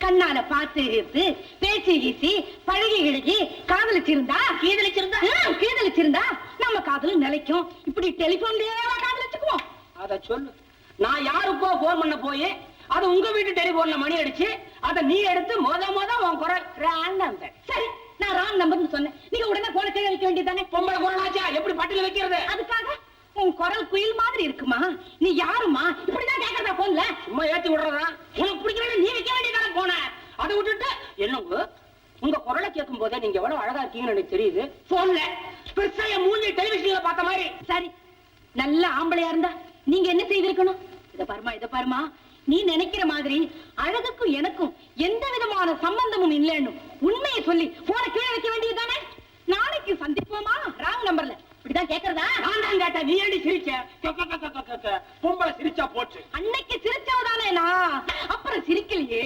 கண்ணால பார்த்து பேசி கீசி பழகி கிழகி கீதலிச்சிருந்தா நம்ம காதலும் நிலைக்கும். இப்படி டெலிபோன்லயே காதலிச்சுக்குவோம். அத சொல்லு. நான் யாருக்கோ போன் பண்ண போய் அது உங்க வீட்டு டெலிபோன்ல மணி அடிச்சு அத நீ எடுத்து மொத உன் குரல் ராங் நம்பர். சரி, நான் ராங் நம்பர்னு சொன்னேன். நீங்க உடனே போன கீழே வைக்க வேண்டியதானே? பொம்பளை குரலாச்சா எப்படி பட்டியல வைக்கிறது? அதுக்காக உன் குரல் குயில் மாதிரி இருக்குமா? நீ யாருமா? இப்படிதான் கேட்கறதா போன்ல? சும்மா ஏத்தி விடுறதா? உனக்கு பிடிக்கிறத நீ வைக்க வேண்டியதானே போன. அதை விட்டுட்டு என்னங்க உங்க குரலை கேட்கும் போதே நீங்க எவ்வளவு அழகா இருக்கீங்கன்னு எனக்கு தெரியுது. போன்ல பெருசா என் மூஞ்சி டெலிவிஷன்ல பார்த்த மாதிரி. சரி, நல்ல ஆம்பளையா இருந்தா நீங்க என்ன செய்திருக்கணும்? இத பாருமா, நீ நினைக்கிற மாதிரி அழகுக்கும் எனக்கும் எந்த விதமான சம்பந்தமும் இல்லைன்னு உண்மையை சொல்லி போன கீழே வைக்க வேண்டியதுதானே? நாளைக்கு சந்திப்போமா? ராங் நம்பர்ல. இப்படிதான் கேக்குறதா? நான் தான் கேட்டேன். நீ ஏடி சிரிச்ச? பொம்பளை சிரிச்சா போச்சு. அன்னைக்கு சிரிச்சவதானே நான், அப்புறம் சிரிக்கலையே.